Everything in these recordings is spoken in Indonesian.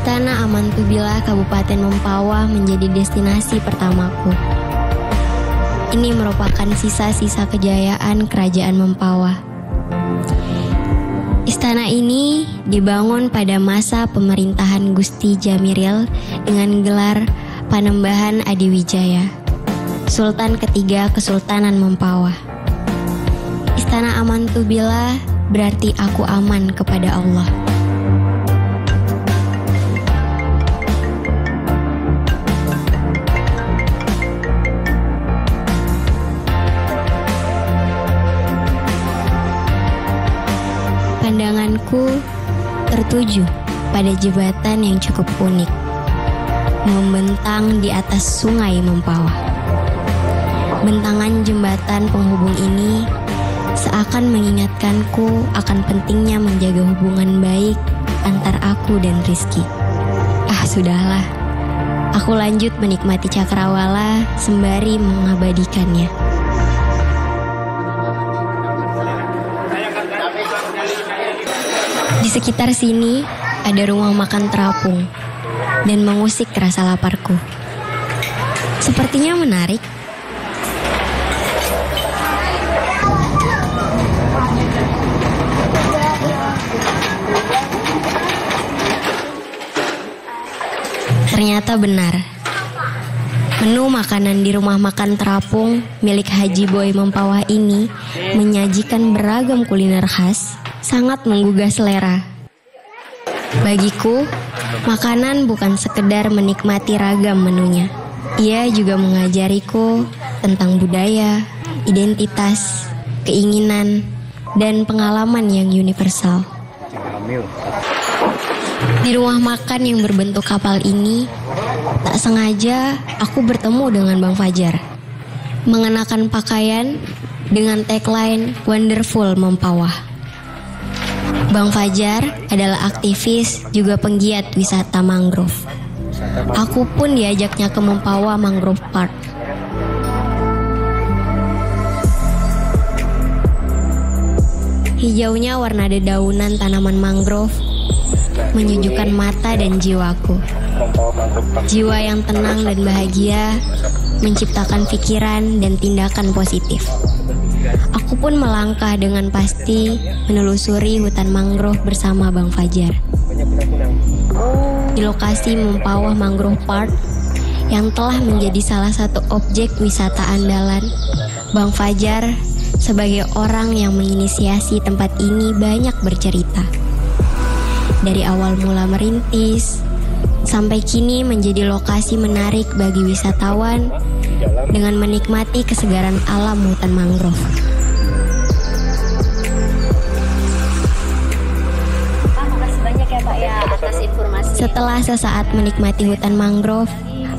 Istana Amantubillah Kabupaten Mempawah menjadi destinasi pertamaku. Ini merupakan sisa-sisa kejayaan Kerajaan Mempawah. Istana ini dibangun pada masa pemerintahan Gusti Jamiril dengan gelar Panembahan Adiwijaya, Sultan ketiga Kesultanan Mempawah. Istana Amantubillah berarti aku aman kepada Allah. Pandanganku tertuju pada jembatan yang cukup unik, membentang di atas sungai Mempawah. Bentangan jembatan penghubung ini seakan mengingatkanku akan pentingnya menjaga hubungan baik antar aku dan Rizky. Sudahlah, aku lanjut menikmati cakrawala sembari mengabadikannya. Di sekitar sini ada rumah makan terapung dan mengusik rasa laparku. Sepertinya menarik. Ternyata benar. Menu makanan di rumah makan terapung milik Haji Boy Mempawah ini menyajikan beragam kuliner khas, sangat menggugah selera. Bagiku, makanan bukan sekedar menikmati ragam menunya. Ia juga mengajariku tentang budaya, identitas, keinginan, dan pengalaman yang universal. Di rumah makan yang berbentuk kapal ini, tak sengaja aku bertemu dengan Bang Fajar. Mengenakan pakaian dengan tagline Wonderful Mempawah. Bang Fajar adalah aktivis juga penggiat wisata mangrove. Aku pun diajaknya ke Mempawah Mangrove Park. Hijaunya warna dedaunan tanaman mangrove menyejukkan mata dan jiwaku. Jiwa yang tenang dan bahagia menciptakan pikiran dan tindakan positif. Aku pun melangkah dengan pasti menelusuri hutan mangrove bersama Bang Fajar. Di lokasi Mempawah Mangrove Park yang telah menjadi salah satu objek wisata andalan, Bang Fajar sebagai orang yang menginisiasi tempat ini banyak bercerita. Dari awal mula merintis, sampai kini menjadi lokasi menarik bagi wisatawan dengan menikmati kesegaran alam hutan mangrove. Makasih banyak ya Pak ya atas informasi. Setelah sesaat menikmati hutan mangrove,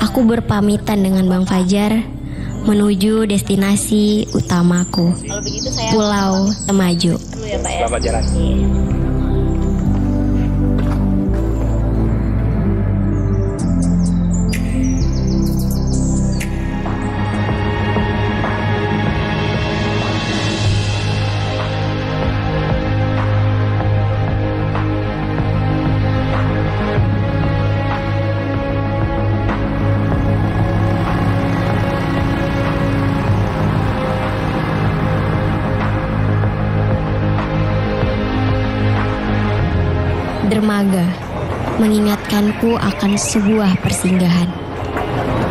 aku berpamitan dengan Bang Fajar menuju destinasi utamaku, Kalau begitu saya Pulau Temajo. dulu ya Pak ya. Selamat jalan. Dermaga mengingatkanku akan sebuah persinggahan.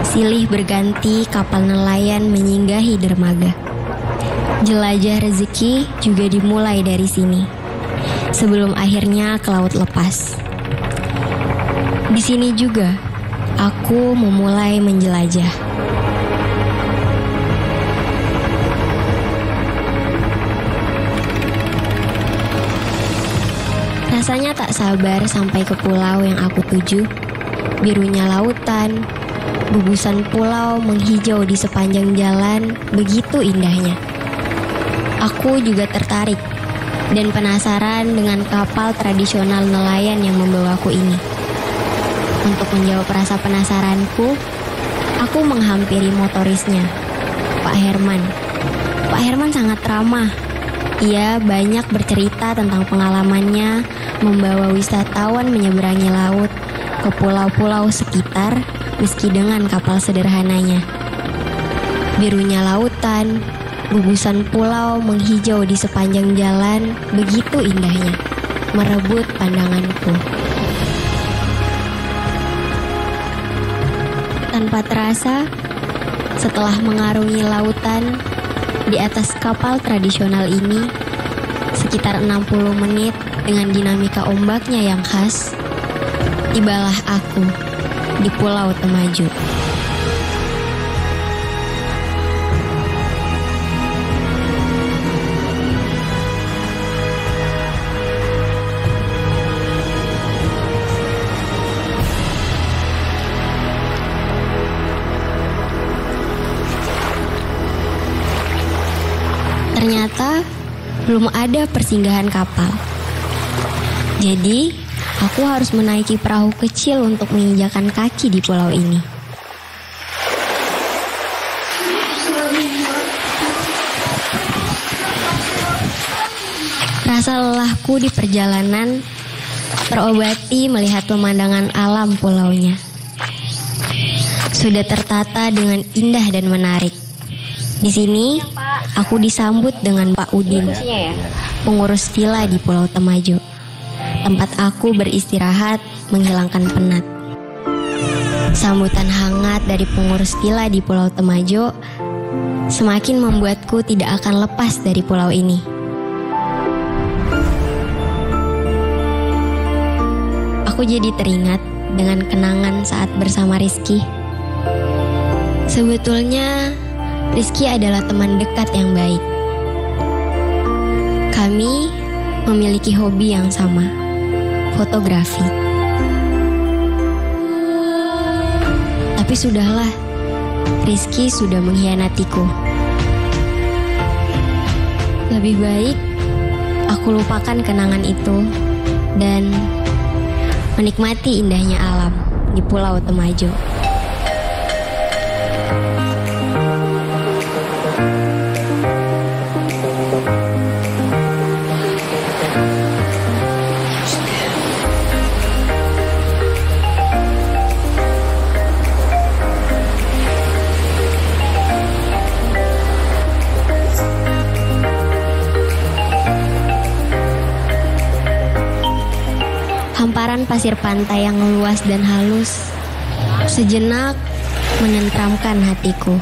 Silih berganti kapal nelayan menyinggahi dermaga. Jelajah rezeki juga dimulai dari sini, sebelum akhirnya ke laut lepas. Di sini juga aku memulai menjelajah. Rasanya tak sabar sampai ke pulau yang aku tuju. Birunya lautan, gugusan pulau menghijau di sepanjang jalan, begitu indahnya. Aku juga tertarik dan penasaran dengan kapal tradisional nelayan yang membawaku ini. Untuk menjawab rasa penasaranku, aku menghampiri motorisnya, Pak Herman. Pak Herman sangat ramah. Ia banyak bercerita tentang pengalamannya membawa wisatawan menyeberangi laut ke pulau-pulau sekitar meski dengan kapal sederhananya. Birunya lautan, gugusan pulau menghijau di sepanjang jalan begitu indahnya, merebut pandanganku. Tanpa terasa, setelah mengarungi lautan di atas kapal tradisional ini, sekitar 60 menit dengan dinamika ombaknya yang khas, tibalah aku di Pulau Temajo. Ternyata belum ada persinggahan kapal. Jadi, aku harus menaiki perahu kecil untuk menginjakan kaki di pulau ini. Rasa lelahku di perjalanan terobati melihat pemandangan alam pulaunya. Sudah tertata dengan indah dan menarik. Di sini, aku disambut dengan Pak Udin, pengurus villa di Pulau Temajo. Tempat aku beristirahat menghilangkan penat. Sambutan hangat dari pengurus villa di Pulau Temajo semakin membuatku tidak akan lepas dari pulau ini. Aku jadi teringat dengan kenangan saat bersama Rizky. Sebetulnya Rizky adalah teman dekat yang baik. Kami memiliki hobi yang sama, fotografi. Tapi sudahlah, Rizky sudah mengkhianatiku. Lebih baik aku lupakan kenangan itu dan menikmati indahnya alam di Pulau Temajo. Hamparan pasir pantai yang luas dan halus sejenak menenteramkan hatiku.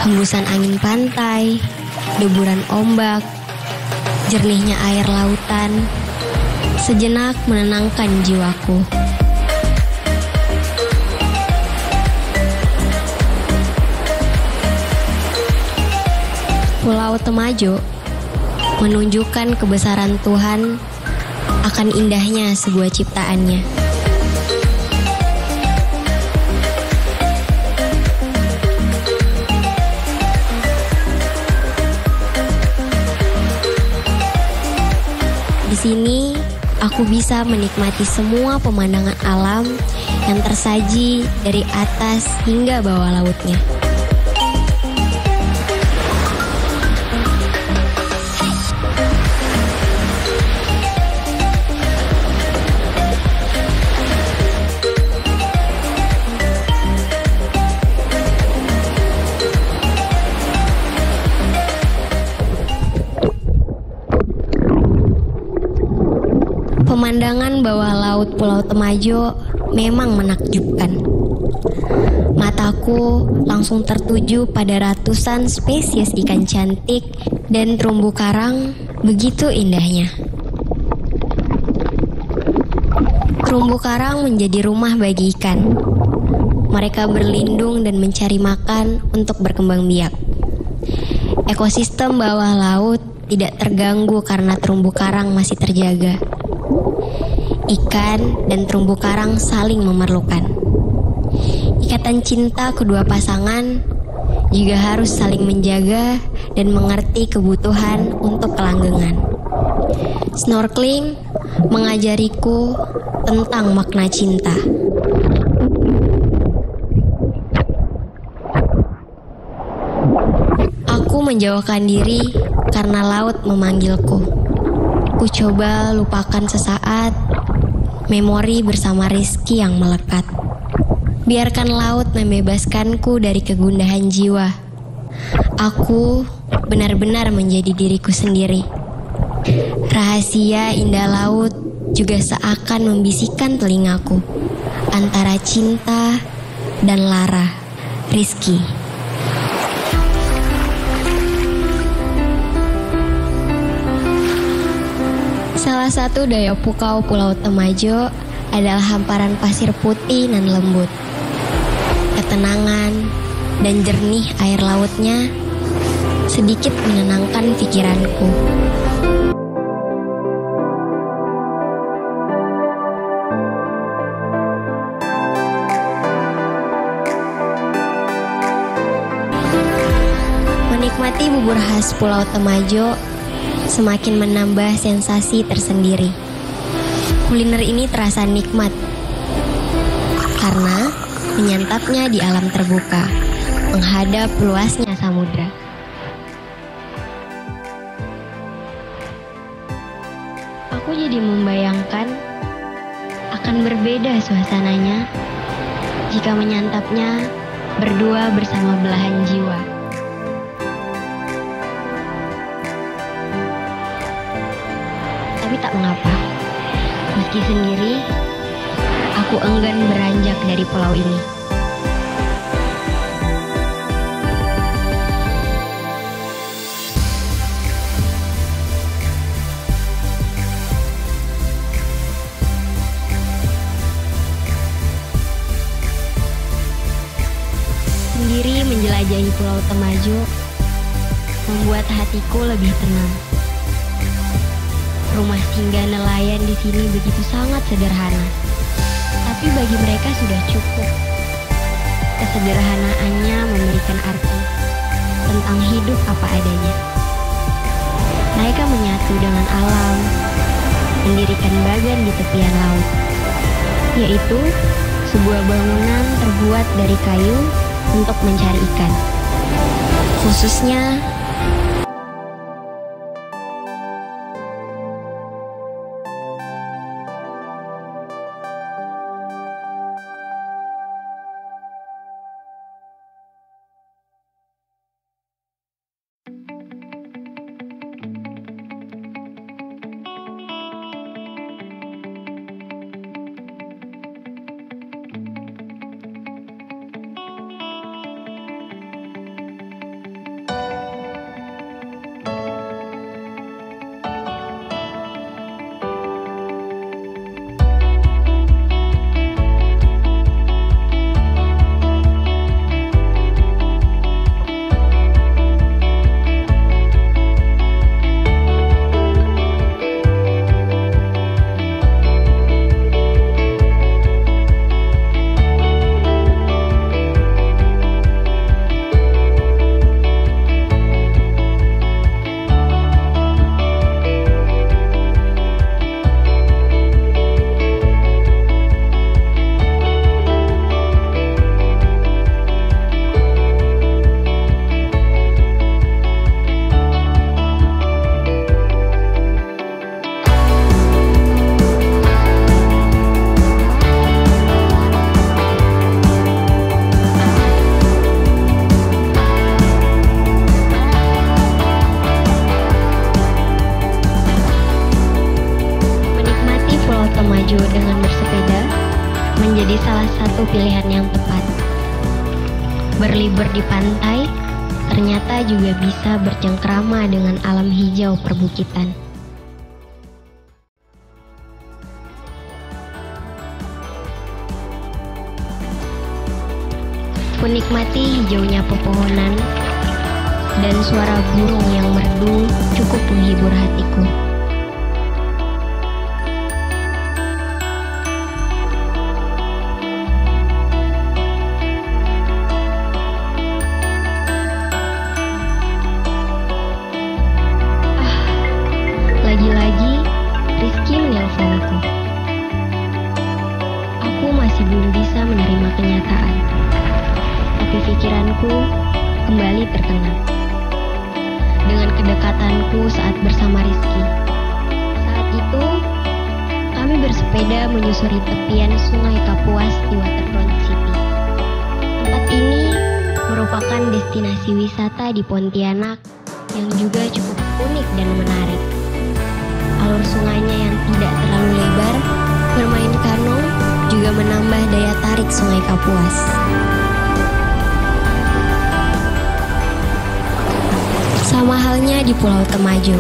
Hembusan angin pantai, deburan ombak, jernihnya air lautan sejenak menenangkan jiwaku. Pulau Temajo menunjukkan kebesaran Tuhan akan indahnya sebuah ciptaannya. Di sini, aku bisa menikmati semua pemandangan alam yang tersaji dari atas hingga bawah lautnya. Pemandangan bawah laut Pulau Temajo memang menakjubkan. Mataku langsung tertuju pada ratusan spesies ikan cantik dan terumbu karang begitu indahnya. Terumbu karang menjadi rumah bagi ikan. Mereka berlindung dan mencari makan untuk berkembang biak. Ekosistem bawah laut tidak terganggu karena terumbu karang masih terjaga. Ikan dan terumbu karang saling memerlukan. Ikatan cinta kedua pasangan juga harus saling menjaga dan mengerti kebutuhan untuk kelanggengan. Snorkeling mengajariku tentang makna cinta. Aku menjauhkan diri karena laut memanggilku. Ku coba lupakan sesaat, memori bersama Rizky yang melekat. Biarkan laut membebaskanku dari kegundahan jiwa. Aku benar-benar menjadi diriku sendiri. Rahasia indah laut juga seakan membisikkan telingaku antara cinta dan lara. Rizky. Salah satu daya pukau Pulau Temajo adalah hamparan pasir putih dan lembut. Ketenangan dan jernih air lautnya sedikit menenangkan pikiranku. Menikmati bubur khas Pulau Temajo semakin menambah sensasi tersendiri. Kuliner ini terasa nikmat karena menyantapnya di alam terbuka, menghadap luasnya samudra. Aku jadi membayangkan akan berbeda suasananya jika menyantapnya berdua bersama belahan jiwa. Tapi tak mengapa, meski sendiri, aku enggan beranjak dari pulau ini. Sendiri menjelajahi Pulau Temajo membuat hatiku lebih tenang. Rumah singgah nelayan di sini begitu sangat sederhana, tapi bagi mereka sudah cukup. Kesederhanaannya memberikan arti tentang hidup apa adanya. Mereka menyatu dengan alam, mendirikan bagan di tepian laut, yaitu sebuah bangunan terbuat dari kayu untuk mencari ikan. Khususnya dengan bersepeda menjadi salah satu pilihan yang tepat. Berlibur di pantai ternyata juga bisa bercengkrama dengan alam hijau perbukitan. Menikmati hijaunya pepohonan dan suara burung yang merdu cukup menghibur hatiku. Lagi-lagi Rizky menelponku. Aku masih belum bisa menerima kenyataan, tapi pikiranku kembali terkenang dengan kedekatanku saat bersama Rizky. Saat itu kami bersepeda menyusuri tepian Sungai Kapuas di Waterfront City. Tempat ini merupakan destinasi wisata di Pontianak yang juga cukup unik dan menarik. Alur sungainya yang tidak terlalu lebar, bermain kano juga menambah daya tarik Sungai Kapuas. Sama halnya di Pulau Temajo,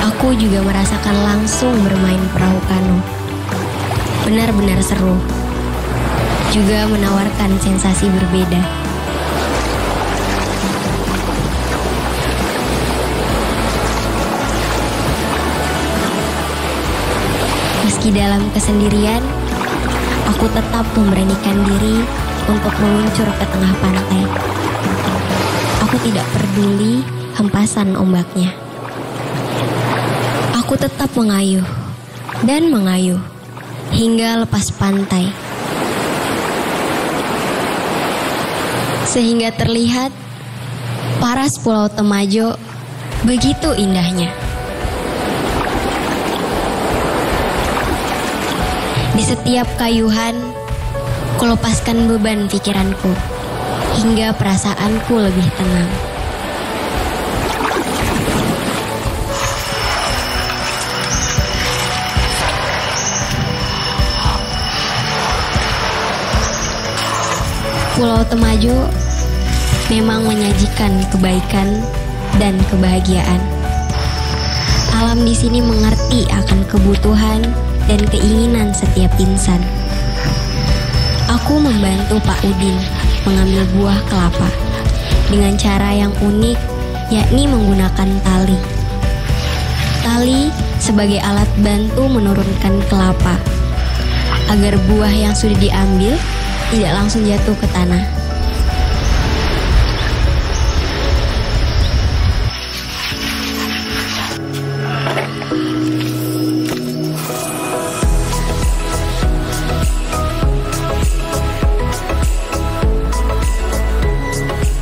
aku juga merasakan langsung bermain perahu kano. Benar-benar seru, juga menawarkan sensasi berbeda. Meski dalam kesendirian, aku tetap memberanikan diri untuk meluncur ke tengah pantai. Aku tidak peduli hempasan ombaknya. Aku tetap mengayuh dan mengayuh hingga lepas pantai. Sehingga terlihat paras Pulau Temajo begitu indahnya. Di setiap kayuhan, kulepaskan beban pikiranku hingga perasaanku lebih tenang. Pulau Temajo memang menyajikan kebaikan dan kebahagiaan. Alam di sini mengerti akan kebutuhan dan keinginan setiap insan. Aku membantu Pak Udin mengambil buah kelapa dengan cara yang unik, yakni menggunakan tali. Tali sebagai alat bantu menurunkan kelapa agar buah yang sudah diambil tidak langsung jatuh ke tanah.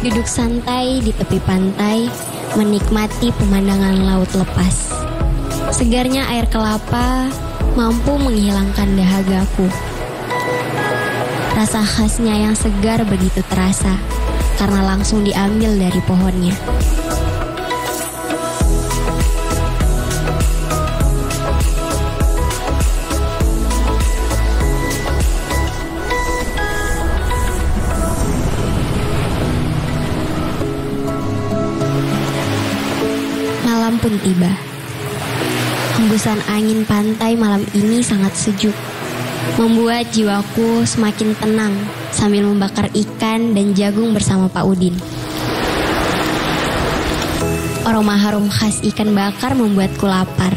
Duduk santai di tepi pantai, menikmati pemandangan laut lepas. Segarnya air kelapa mampu menghilangkan dahagaku. Rasa khasnya yang segar begitu terasa karena langsung diambil dari pohonnya. Malam pun tiba. Hembusan angin pantai malam ini sangat sejuk, membuat jiwaku semakin tenang sambil membakar ikan dan jagung bersama Pak Udin. Aroma harum khas ikan bakar membuatku lapar.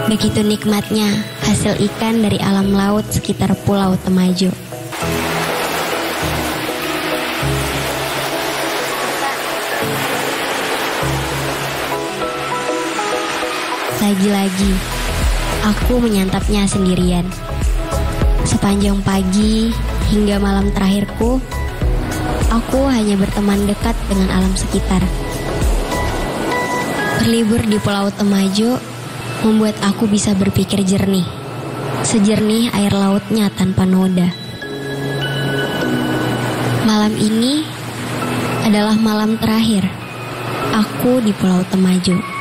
Begitu nikmatnya hasil ikan dari alam laut sekitar Pulau Temajo. Lagi-lagi, aku menyantapnya sendirian. Sepanjang pagi hingga malam terakhirku, aku hanya berteman dekat dengan alam sekitar. Berlibur di Pulau Temajo membuat aku bisa berpikir jernih, sejernih air lautnya tanpa noda. Malam ini adalah malam terakhir aku di Pulau Temajo.